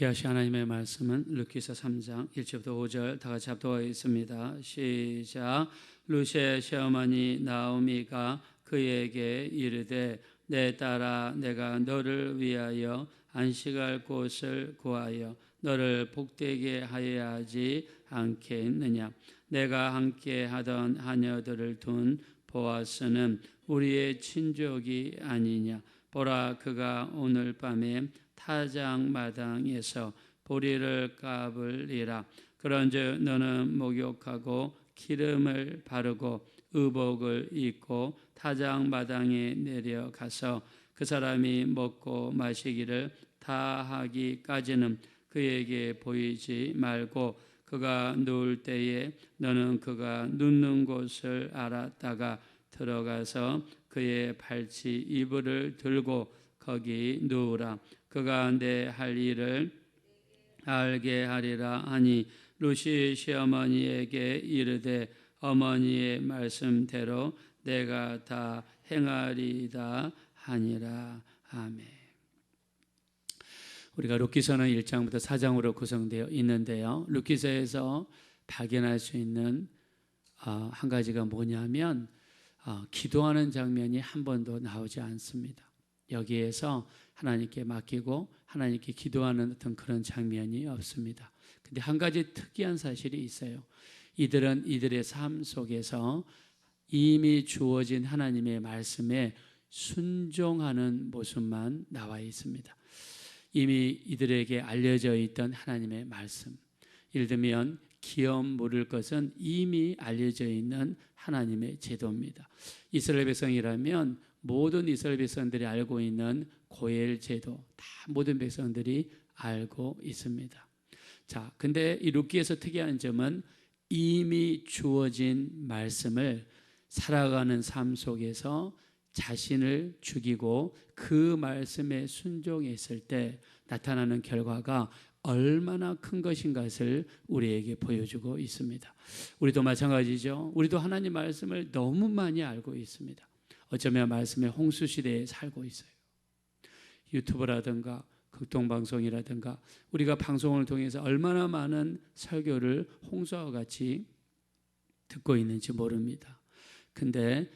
귀하신 하나님의 말씀은 루키서 3장 1절부터 5절 다 같이 합독하겠습니다. 시작. 루시의 시어머니 나오미가 그에게 이르되 내 딸아 내가 너를 위하여 안식할 곳을 구하여 너를 복되게 하여야 하지 않겠느냐. 내가 함께 하던 하녀들을 둔 보아스는 우리의 친족이 아니냐. 보라 그가 오늘 밤에 타작마당에서 보리를 까불리라. 그런즉 너는 목욕하고 기름을 바르고 의복을 입고 타작마당에 내려가서 그 사람이 먹고 마시기를 다 하기까지는 그에게 보이지 말고 그가 누울 때에 너는 그가 눕는 곳을 알았다가 들어가서 그의 발치 이불을 들고 거기 누우라. 그가 내 할 일을 알게 하리라 하니 루시 시어머니에게 이르되 어머니의 말씀대로 내가 다 행하리다 하니라. 아멘. 우리가 룻기서는 1장부터 4장으로 구성되어 있는데요. 룻기서에서 발견할 수 있는 한 가지가 뭐냐면 기도하는 장면이 한 번도 나오지 않습니다. 여기에서 하나님께 맡기고 하나님께 기도하는 어떤 그런 장면이 없습니다. 근데 한 가지 특이한 사실이 있어요. 이들은 이들의 삶 속에서 이미 주어진 하나님의 말씀에 순종하는 모습만 나와 있습니다. 이미 이들에게 알려져 있던 하나님의 말씀, 예를 들면 기업 물을 것은 이미 알려져 있는 하나님의 제도입니다. 이스라엘 백성이라면 모든 이스라엘 백성들이 알고 있는 고엘 제도 다 모든 백성들이 알고 있습니다. 자, 근데 이 룻기에서 특이한 점은 이미 주어진 말씀을 살아가는 삶 속에서 자신을 죽이고 그 말씀에 순종했을 때 나타나는 결과가 얼마나 큰 것인 것을 우리에게 보여주고 있습니다. 우리도 마찬가지죠. 우리도 하나님 말씀을 너무 많이 알고 있습니다. 어쩌면 말씀의 홍수 시대에 살고 있어요. 유튜브라든가 극동방송이라든가 우리가 방송을 통해서 얼마나 많은 설교를 홍수와 같이 듣고 있는지 모릅니다. 근데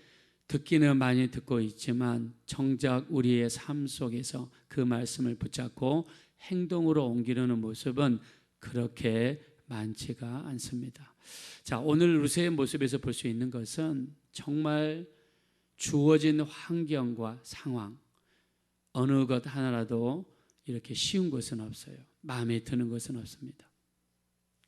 듣기는 많이 듣고 있지만 정작 우리의 삶 속에서 그 말씀을 붙잡고 행동으로 옮기려는 모습은 그렇게 많지가 않습니다. 자, 오늘 루세의 모습에서 볼 수 있는 것은 정말 주어진 환경과 상황 어느 것 하나라도 이렇게 쉬운 것은 없어요. 마음에 드는 것은 없습니다.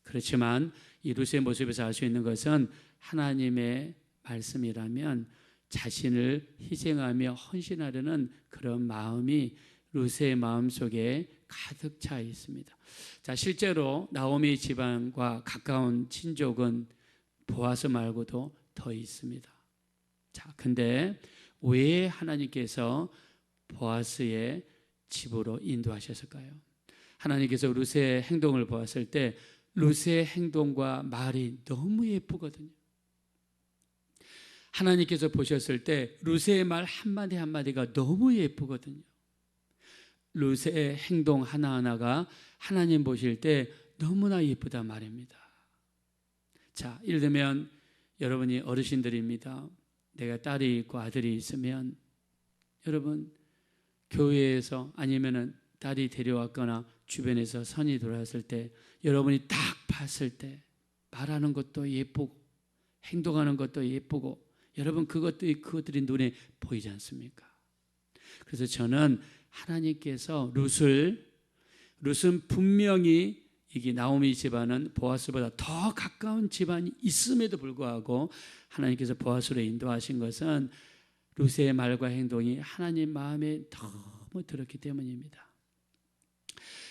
그렇지만 이 루세의 모습에서 알 수 있는 것은 하나님의 말씀이라면 자신을 희생하며 헌신하려는 그런 마음이 루세의 마음속에 가득 차 있습니다. 자, 실제로 나오미 집안과 가까운 친족은 보아스 말고도 더 있습니다. 자, 근데 왜 하나님께서 보아스의 집으로 인도하셨을까요? 하나님께서 루세의 행동을 보았을 때 루세의 행동과 말이 너무 예쁘거든요. 하나님께서 보셨을 때 루세의 말 한마디 한마디가 너무 예쁘거든요. 루세의 행동 하나하나가 하나님 보실 때 너무나 예쁘단 말입니다. 자, 예를 들면 여러분이 어르신들입니다. 내가 딸이 있고 아들이 있으면 여러분 교회에서 아니면은 딸이 데려왔거나 주변에서 선이 돌아왔을 때 여러분이 딱 봤을 때 말하는 것도 예쁘고 행동하는 것도 예쁘고 여러분 그것들이 눈에 보이지 않습니까? 그래서 저는 하나님께서 룻은 분명히 이게 나오미 집안은 보아스보다 더 가까운 집안이 있음에도 불구하고 하나님께서 보아스로 인도하신 것은 룻의 말과 행동이 하나님 마음에 너무 들었기 때문입니다.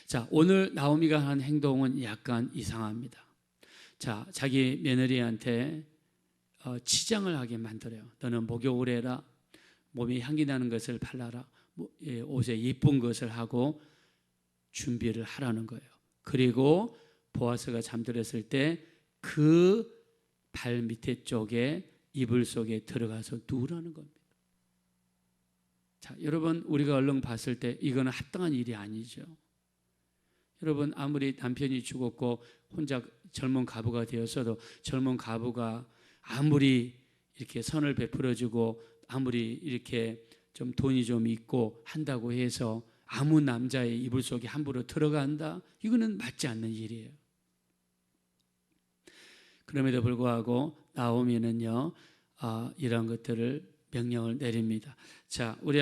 자, 오늘 나오미가 한 행동은 약간 이상합니다. 자, 자기 며느리한테 치장을 하게 만들어요. 너는 목욕을 해라. 몸에 향기 나는 것을 발라라. 옷에 예쁜 것을 하고 준비를 하라는 거예요. 그리고 보아스가 잠들었을 때 그 발 밑에 쪽에 이불 속에 들어가서 누우라는 겁니다. 자, 여러분 우리가 얼른 봤을 때 이거는 합당한 일이 아니죠. 여러분 아무리 남편이 죽었고 혼자 젊은 가부가 되었어도 젊은 가부가 아무리 이렇게 선을 베풀어주고 아무리 이렇게 좀 돈이 좀 있고 한다고 해서 아무 남자의 이불 속에 함부로 들어간다? 이거는 맞지 않는 일이에요. 그럼에도 불구하고 나오미는요 이런 것들을 명령을 내립니다. 자, 우리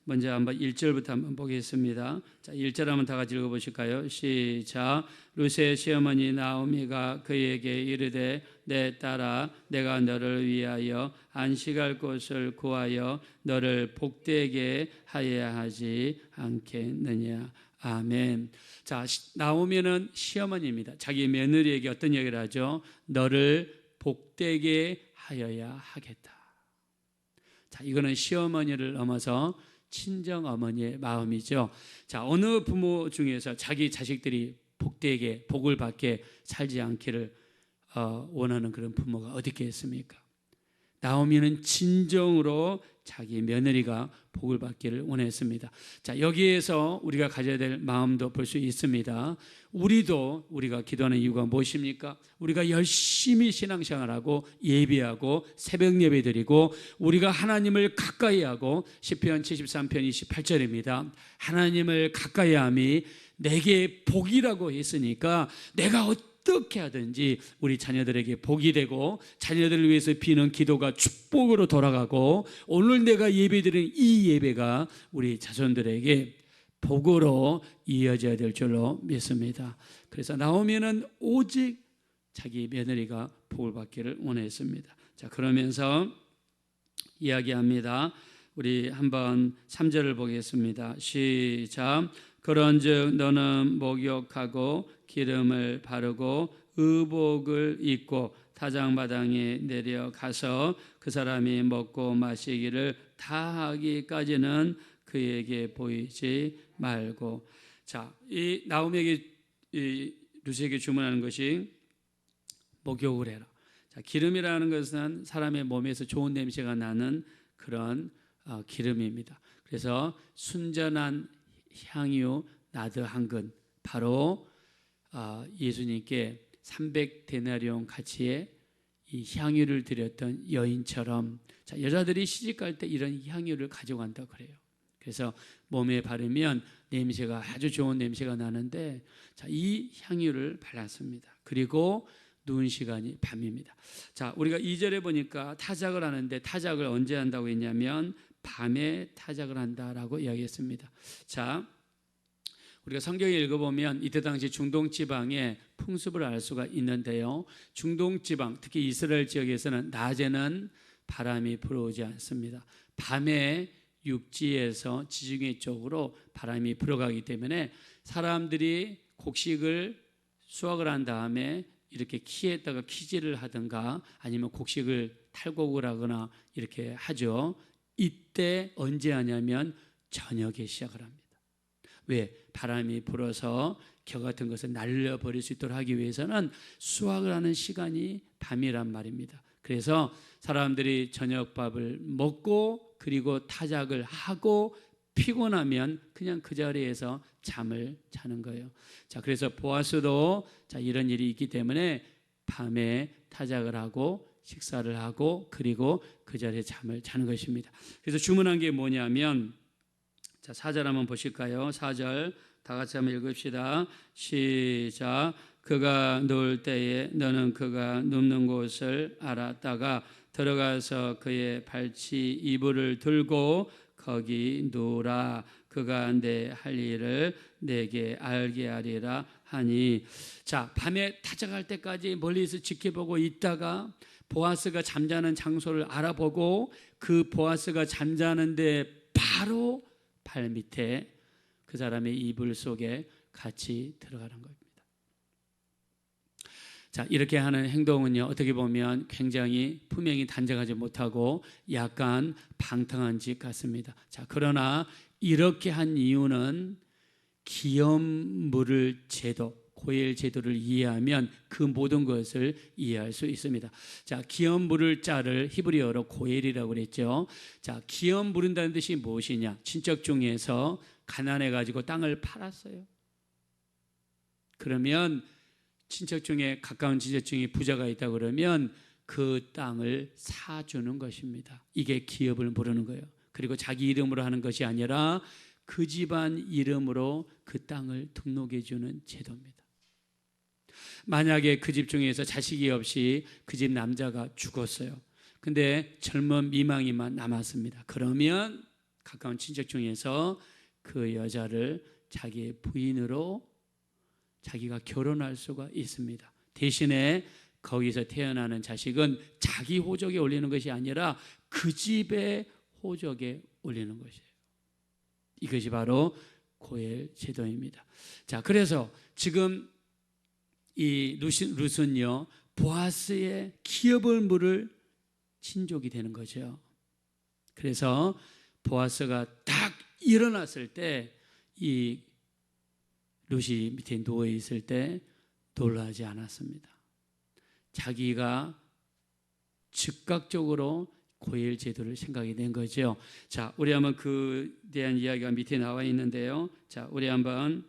먼저 한번 1절부터 한번 보겠습니다. 자, 1절 한번 다 같이 읽어보실까요? 시작. 루세의 시어머니 나오미가 그에게 이르되 내 딸아 내가 너를 위하여 안식할 곳을 구하여 너를 복되게 하여야 하지 않겠느냐. 아멘. 자, 나오미는 시어머니입니다. 자기 며느리에게 어떤 얘기를 하죠? 너를 복되게 하여야 하겠다. 자, 이거는 시어머니를 넘어서 친정 어머니의 마음이죠. 자, 어느 부모 중에서 자기 자식들이 복되게 복을 받게 살지 않기를 원하는 그런 부모가 어디 있겠습니까? 나오미는 진정으로 자기 며느리가 복을 받기를 원했습니다. 자, 여기에서 우리가 가져야 될 마음도 볼 수 있습니다. 우리가 기도하는 이유가 무엇입니까? 우리가 열심히 신앙생활하고 예배하고 새벽 예배 드리고 우리가 하나님을 가까이 하고 시편 73편 28절입니다. 하나님을 가까이 함이 내게 복이라고 했으니까 내가 어떻게 하든지 우리 자녀들에게 복이 되고 자녀들을 위해서 비는 기도가 축복으로 돌아가고 오늘 내가 예배드리는 이 예배가 우리 자손들에게 복으로 이어져야 될 줄로 믿습니다. 그래서 나오미는 오직 자기 며느리가 복을 받기를 원했습니다. 자, 그러면서 이야기합니다. 우리 한번 3절을 보겠습니다. 시작. 그런즉 너는 목욕하고 기름을 바르고 의복을 입고 타작마당에 내려가서 그 사람이 먹고 마시기를 다 하기까지는 그에게 보이지 말고. 자, 이 나오미에게 루시에게 주문하는 것이 목욕을 해라. 자, 기름이라는 것은 사람의 몸에서 좋은 냄새가 나는 그런 기름입니다. 그래서 순전한 향유 나드 한 근, 바로 예수님께 300데나리온 가치의 이 향유를 드렸던 여인처럼, 자, 여자들이 시집갈 때 이런 향유를 가져간다 그래요. 그래서 몸에 바르면 냄새가 아주 좋은 냄새가 나는데, 자, 이 향유를 발랐습니다. 그리고 누운 시간이 밤입니다. 자, 우리가 2절에 보니까 타작을 하는데 타작을 언제 한다고 했냐면 밤에 타작을 한다라고 이야기했습니다. 자, 우리가 성경에 읽어보면 이때 당시 중동 지방의 풍습을 알 수가 있는데요. 중동 지방, 특히 이스라엘 지역에서는 낮에는 바람이 불어오지 않습니다. 밤에 육지에서 지중해 쪽으로 바람이 불어가기 때문에 사람들이 곡식을 수확을 한 다음에 이렇게 키에다가 키질을 하든가 아니면 곡식을 탈곡을 하거나 이렇게 하죠. 이때 언제 하냐면 저녁에 시작을 합니다. 왜? 바람이 불어서 겨 같은 것을 날려버릴 수 있도록 하기 위해서는 수확을 하는 시간이 밤이란 말입니다. 그래서 사람들이 저녁밥을 먹고 그리고 타작을 하고 피곤하면 그냥 그 자리에서 잠을 자는 거예요. 자, 그래서 보아스도 자, 이런 일이 있기 때문에 밤에 타작을 하고 식사를 하고 그리고 그 자리에 잠을 자는 것입니다. 그래서 주문한 게 뭐냐면, 자, 4절 한번 보실까요? 4절 다 같이 한번 읽읍시다. 시작. 그가 누울 때에 너는 그가 눕는 곳을 알았다가 들어가서 그의 발치 이불을 들고 거기 누우라. 그가 내 할 일을 내게 알게 하리라 하니. 자, 밤에 타작할 때까지 멀리서 지켜보고 있다가 보아스가 잠자는 장소를 알아보고 그 보아스가 잠자는데 바로 발 밑에 그 사람의 이불 속에 같이 들어가는 겁니다. 자, 이렇게 하는 행동은요, 어떻게 보면 굉장히 분명히 단정하지 못하고 약간 방탕한 짓 같습니다. 자, 그러나 이렇게 한 이유는 기업 물을 제도, 고엘 제도를 이해하면 그 모든 것을 이해할 수 있습니다. 자, 기업 물을 자를 히브리어로 고엘이라고 그랬죠. 자, 기업 물은다는 뜻이 무엇이냐? 친척 중에서 가난해 가지고 땅을 팔았어요. 그러면 친척 중에 가까운 친척 중에 부자가 있다 그러면 그 땅을 사주는 것입니다. 이게 기업을 모르는 거예요. 그리고 자기 이름으로 하는 것이 아니라 그 집안 이름으로 그 땅을 등록해 주는 제도입니다. 만약에 그 집 중에서 자식이 없이 그 집 남자가 죽었어요. 근데 젊은 미망이만 남았습니다. 그러면 가까운 친척 중에서 그 여자를 자기의 부인으로 자기가 결혼할 수가 있습니다. 대신에 거기서 태어나는 자식은 자기 호적에 올리는 것이 아니라 그 집의 호적에 올리는 것이에요. 이것이 바로 고엘 제도입니다. 자, 그래서 지금 이 룻은요, 보아스의 기업을 물을 친족이 되는 거죠. 그래서 보아스가 딱 일어났을 때 이 룻이 밑에 누워 있을 때 놀라지 않았습니다. 자기가 즉각적으로 고엘 제도를 생각이 된 거죠. 자, 우리 한번 그에 대한 이야기가 밑에 나와 있는데요. 자, 우리 한번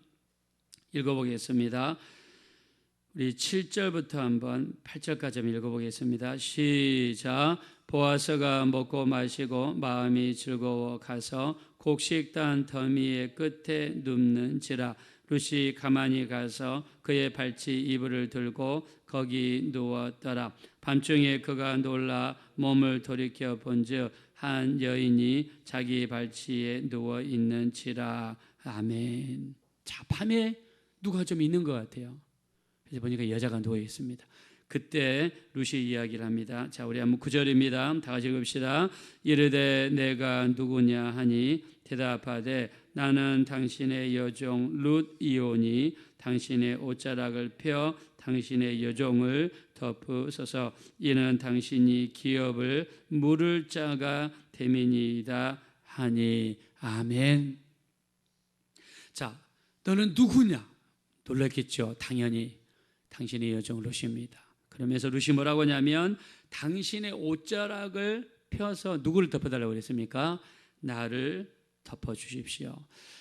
읽어보겠습니다. 우리 7절부터 한번 8절까지 한번 읽어보겠습니다. 시작. 보아스가 먹고 마시고 마음이 즐거워 가서 곡식단 더미의 끝에 눕는지라 룻이 가만히 가서 그의 발치 이불을 들고 거기 누웠더라. 밤중에 그가 놀라 몸을 돌이켜 본즉 한 여인이 자기 발치에 누워 있는지라. 아멘. 자, 밤에 누가 좀 있는 것 같아요. 그래서 보니까 여자가 누워 있습니다. 그때 룻이 이야기를 합니다. 자, 우리 한번 9절입니다. 다 같이 읽읍시다. 이르되 내가 누구냐 하니 대답하되 나는 당신의 여종 룻이오니 당신의 옷자락을 펴 당신의 여종을 덮으소서. 이는 당신이 기업을 물을 자가 됨이니이다 하니. 아멘. 자, 너는 누구냐? 놀랐겠죠. 당연히 당신의 여종 룻입니다. 그러면서 룻이 뭐라고 하냐면 당신의 옷자락을 펴서 누구를 덮어달라고 그랬습니까? 나를 덮어주십시오.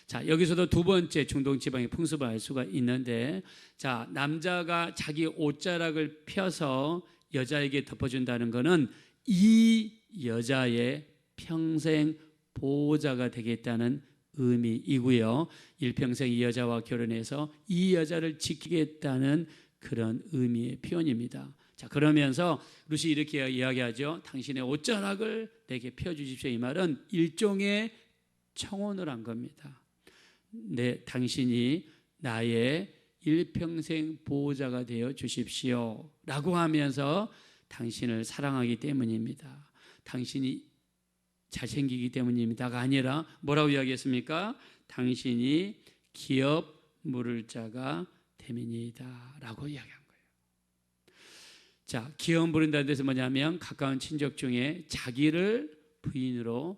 자, 여기서도 두 번째 중동 지방의 풍습을 알 수가 있는데, 자, 남자가 자기 옷자락을 펴서 여자에게 덮어준다는 것은 이 여자의 평생 보호자가 되겠다는 의미이고요. 일평생 이 여자와 결혼해서 이 여자를 지키겠다는 그런 의미의 표현입니다. 자, 그러면서 룻이 이렇게 이야기하죠. 당신의 옷자락을 내게 펴주십시오. 이 말은 일종의 청혼을 한 겁니다. 당신이 나의 일평생 보호자가 되어 주십시오 라고 하면서 당신을 사랑하기 때문입니다. 당신이 잘생기기 때문입니다가 아니라 뭐라고 이야기했습니까? 당신이 기업 물을 자가 됨이니이다 라고 이야기한 거예요. 자, 기업 물은다는 데서 뭐냐면 가까운 친척 중에 자기를 부인으로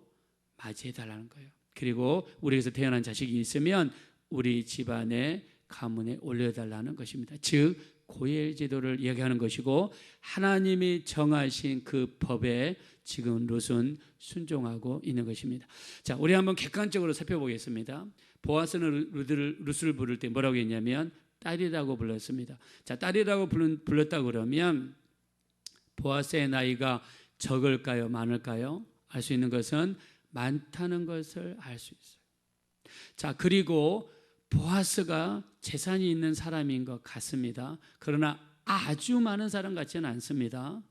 맞이해달라는 거예요. 그리고 우리에게서 태어난 자식이 있으면 우리 집안의 가문에 올려달라는 것입니다. 즉 고엘 제도를 이야기하는 것이고 하나님이 정하신 그 법에 지금 룻은 순종하고 있는 것입니다. 자, 우리 한번 객관적으로 살펴보겠습니다. 보아스는 룻을 부를 때 뭐라고 했냐면 딸이라고 불렀습니다. 자, 딸이라고 불렀다 그러면 보아스의 나이가 적을까요, 많을까요? 알 수 있는 것은 많다는 것을 알 수 있어요. 자, 그리고 보아스가 재산이 있는 사람인 것 같습니다. 그러나 아주 많은 사람 같지는 않습니다.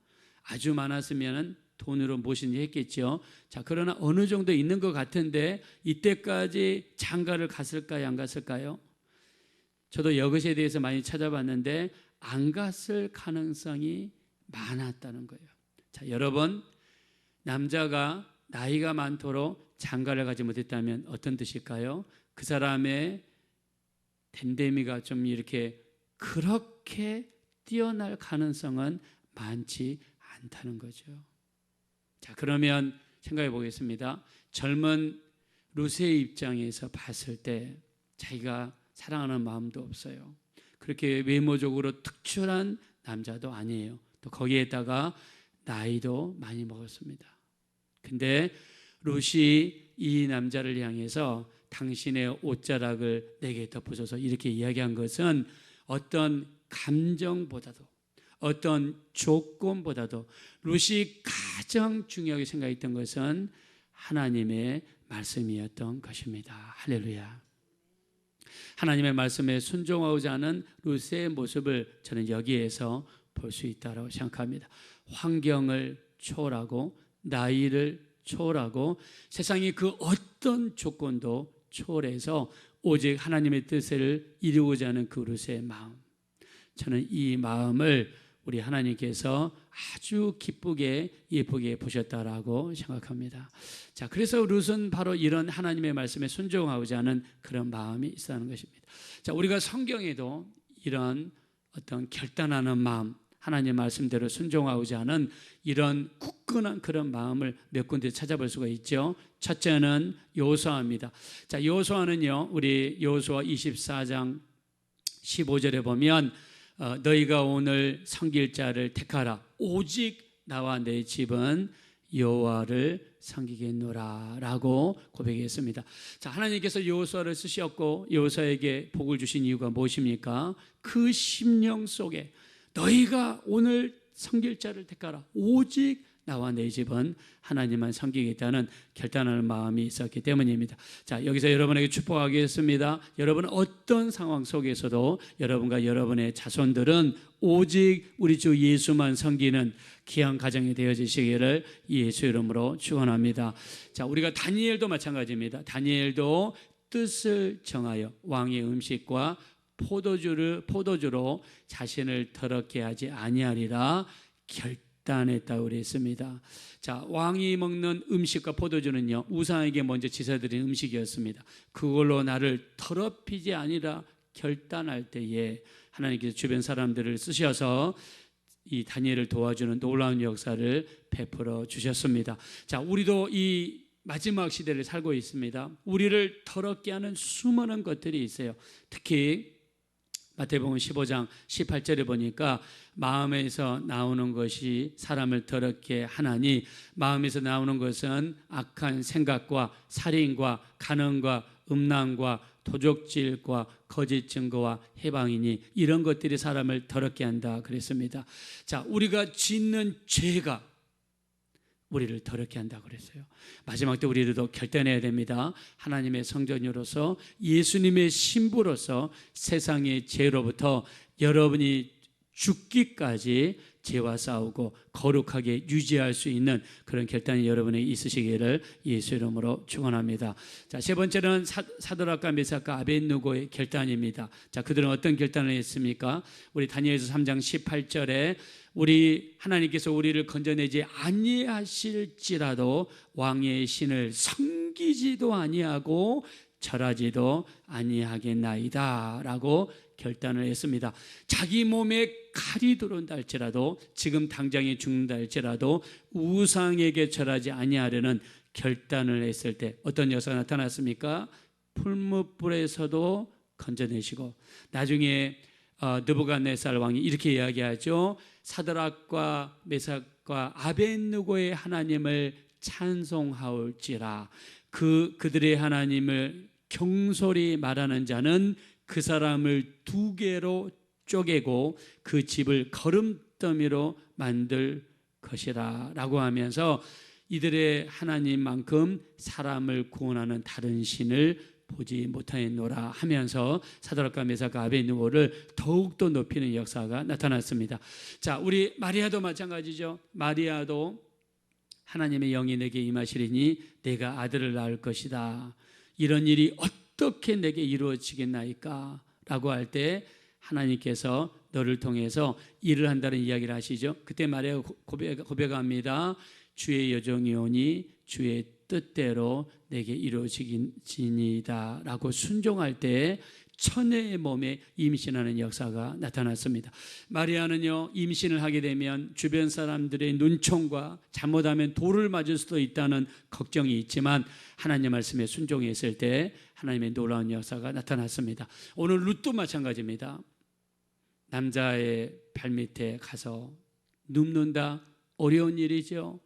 아주 많았으면 돈으로 무엇인지 했겠죠. 자, 그러나 어느 정도 있는 것 같은데 이때까지 장가를 갔을까요, 안 갔을까요? 저도 이것에 대해서 많이 찾아봤는데 안 갔을 가능성이 많았다는 거예요. 자, 여러분, 남자가 나이가 많도록 장가를 가지 못했다면 어떤 뜻일까요? 그 사람의 댐댐이가 좀 이렇게 그렇게 뛰어날 가능성은 많지 않다는 거죠. 자, 그러면 생각해 보겠습니다. 젊은 룻의 입장에서 봤을 때 자기가 사랑하는 마음도 없어요. 그렇게 외모적으로 특출한 남자도 아니에요. 또 거기에다가 나이도 많이 먹었습니다. 근데 룻이 이 남자를 향해서 당신의 옷자락을 내게 덮으소서 이렇게 이야기한 것은 어떤 감정보다도 어떤 조건보다도 룻이 가장 중요하게 생각했던 것은 하나님의 말씀이었던 것입니다. 할렐루야. 하나님의 말씀에 순종하고자 하는 룻의 모습을 저는 여기에서 볼 수 있다고 생각합니다. 환경을 초월하고 나이를 초월하고 세상의 그 어떤 조건도 초월해서 오직 하나님의 뜻을 이루고자 하는 그 룻의 마음, 저는 이 마음을 우리 하나님께서 아주 기쁘게 예쁘게 보셨다라고 생각합니다. 자, 그래서 룻은 바로 이런 하나님의 말씀에 순종하고자 하는 그런 마음이 있다는 것입니다. 자, 우리가 성경에도 이런 어떤 결단하는 마음, 하나님 말씀대로 순종하고자 하는 이런 굳건한 그런 마음을 몇 군데 찾아볼 수가 있죠. 첫째는 여호수아입니다. 자, 여호수아는요, 우리 여호수아 24장 15절에 보면 너희가 오늘 섬길 자를 택하라. 오직 나와 내 집은 여호와를 섬기겠노라 라고 고백했습니다. 자, 하나님께서 여호수아를 쓰셨고 여호수아에게 복을 주신 이유가 무엇입니까? 그 심령 속에 너희가 오늘 섬길 자를 택하라. 오직 나와 내 집은 하나님만 섬기겠다는 결단하는 마음이 있었기 때문입니다. 자, 여기서 여러분에게 축복하겠습니다. 여러분 어떤 상황 속에서도 여러분과 여러분의 자손들은 오직 우리 주 예수만 섬기는 귀한 가정이 되어지시기를 예수 이름으로 축원합니다. 자, 우리가 다니엘도 마찬가지입니다. 다니엘도 뜻을 정하여 왕의 음식과 포도주로 자신을 더럽게 하지 아니하리라 결단했다고 그랬습니다. 자, 왕이 먹는 음식과 포도주는요, 우상에게 먼저 제사드린 음식이었습니다. 그걸로 나를 더럽히지 아니라 결단할 때에 하나님께서 주변 사람들을 쓰셔서 이 다니엘을 도와주는 놀라운 역사를 베풀어 주셨습니다. 자, 우리도 이 마지막 시대를 살고 있습니다. 우리를 더럽게 하는 수많은 것들이 있어요. 특히 마태복음 15장 18절에 보니까 마음에서 나오는 것이 사람을 더럽게 하나니 마음에서 나오는 것은 악한 생각과 살인과 간음과 음란과 도적질과 거짓 증거와 해방이니 이런 것들이 사람을 더럽게 한다 그랬습니다. 자, 우리가 짓는 죄가 우리를 더럽게 한다고 그랬어요. 마지막 때 우리도 결단해야 됩니다. 하나님의 성전으로서 예수님의 신부로서 세상의 죄로부터 여러분이 죽기까지 죄와 싸우고 거룩하게 유지할 수 있는 그런 결단이 여러분에게 있으시기를 예수 이름으로 축원합니다. 자, 세 번째는 사드락과 메삭과 아벳느고의 결단입니다. 자, 그들은 어떤 결단을 했습니까? 우리 다니엘서 3장 18절에 우리 하나님께서 우리를 건져내지 아니하실지라도 왕의 신을 섬기지도 아니하고 절하지도 아니하겠나이다 라고 결단을 했습니다. 자기 몸에 칼이 들어온다 할지라도 지금 당장에 죽는다 할지라도 우상에게 절하지 아니하려는 결단을 했을 때 어떤 여사가 나타났습니까? 풀무불에서도 건져내시고 나중에 느부갓네살 왕이 이렇게 이야기하죠. 사드락과 메삭과 아벳느고의 하나님을 찬송하올지라 그들의 하나님을 경솔히 말하는 자는 그 사람을 두 개로 쪼개고 그 집을 거름더미로 만들 것이라 라고 하면서 이들의 하나님만큼 사람을 구원하는 다른 신을 보지 못하였노라 하면서 사드락과 메삭과 아벳느고를 더욱더 높이는 역사가 나타났습니다. 자, 우리 마리아도 마찬가지죠. 마리아도 하나님의 영이 내게 임하시리니 내가 아들을 낳을 것이다. 이런 일이 어떻게 내게 이루어지겠나이까? 라고 할 때 하나님께서 너를 통해서 일을 한다는 이야기를 하시죠. 그때 마리아가 고백합니다. 주의 여종이 오니 주의 뜻대로 내게 이루어지니이다 라고 순종할 때 처녀의 몸에 임신하는 역사가 나타났습니다. 마리아는요, 임신을 하게 되면 주변 사람들의 눈총과 잘못하면 돌을 맞을 수도 있다는 걱정이 있지만 하나님 말씀에 순종했을 때 하나님의 놀라운 역사가 나타났습니다. 오늘 룻도 마찬가지입니다. 남자의 발밑에 가서 눕는다, 어려운 일이죠.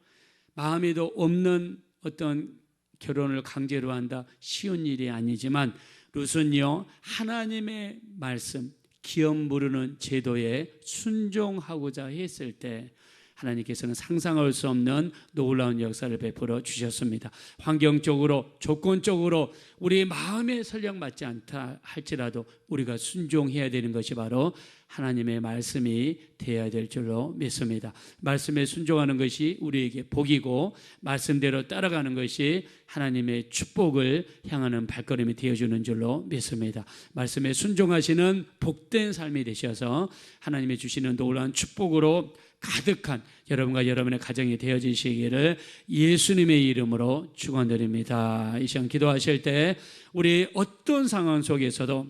마음에도 없는 어떤 결혼을 강제로 한다, 쉬운 일이 아니지만 룻은요, 하나님의 말씀, 기업 부르는 제도에 순종하고자 했을 때 하나님께서는 상상할 수 없는 놀라운 역사를 베풀어 주셨습니다. 환경적으로 조건적으로 우리 마음에 설령 맞지 않다 할지라도 우리가 순종해야 되는 것이 바로 하나님의 말씀이 되어야 될 줄로 믿습니다. 말씀에 순종하는 것이 우리에게 복이고 말씀대로 따라가는 것이 하나님의 축복을 향하는 발걸음이 되어주는 줄로 믿습니다. 말씀에 순종하시는 복된 삶이 되셔서 하나님이 주시는 놀라운 축복으로 가득한 여러분과 여러분의 가정이 되어지시기를 예수님의 이름으로 축원드립니다. 이 시간 기도하실 때 우리 어떤 상황 속에서도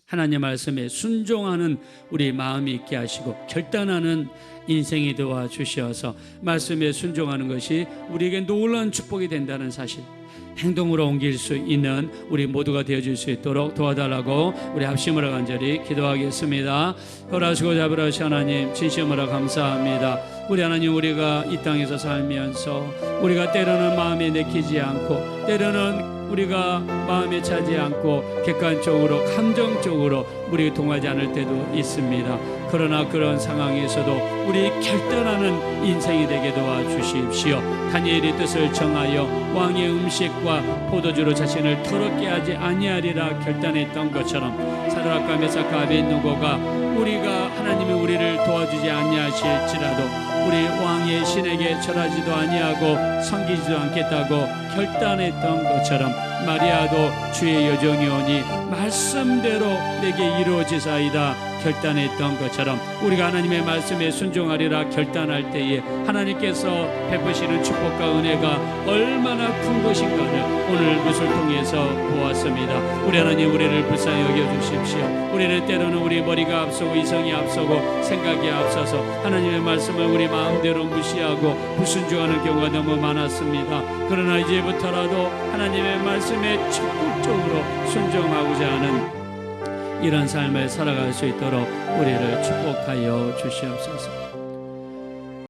하나님의 말씀에 순종하는 우리 마음이 있게 하시고 결단하는 인생이 되어 주셔서 말씀에 순종하는 것이 우리에게 놀라운 축복이 된다는 사실, 행동으로 옮길 수 있는 우리 모두가 되어줄 수 있도록 도와달라고 우리 합심으로 간절히 기도하겠습니다. 허락하시고 잡으라시 하나님 진심으로 감사합니다. 우리 하나님, 우리가 이 땅에서 살면서 우리가 때로는 마음에 내키지 않고 때로는 우리가 마음에 차지 않고 객관적으로 감정적으로 우리 통하지 않을 때도 있습니다. 그러나 그런 상황에서도 우리 결단하는 인생이 되게 도와주십시오. 다니엘의 뜻을 정하여 왕의 음식과 포도주로 자신을 더럽게 하지 아니하리라 결단했던 것처럼 사드락과 메삭과 아벳느고가 우리가 하나님이 우리를 도와주지 아니하실지라도 우리 왕의 신에게 절하지도 아니하고 섬기지도 않겠다고 결단했던 것처럼 마리아도 주의 여종이오니 말씀대로 내게 이루어지사이다 결단했던 것처럼 우리가 하나님의 말씀에 순종하리라 결단할 때에 하나님께서 베푸시는 축복과 은혜가 얼마나 큰 것인가를 오늘 그것을 통해서 보았습니다. 우리 하나님, 우리를 불쌍히 여겨주십시오. 우리는 때로는 우리 머리가 앞서고 이성이 앞서고 생각이 앞서서 하나님의 말씀을 우리 마음대로 무시하고 불순종하는 경우가 너무 많았습니다. 그러나 이제부터라도 하나님의 말씀에 적극적으로 순종하고자 하는 이런 삶을 살아갈 수 있도록 우리를 축복하여 주시옵소서.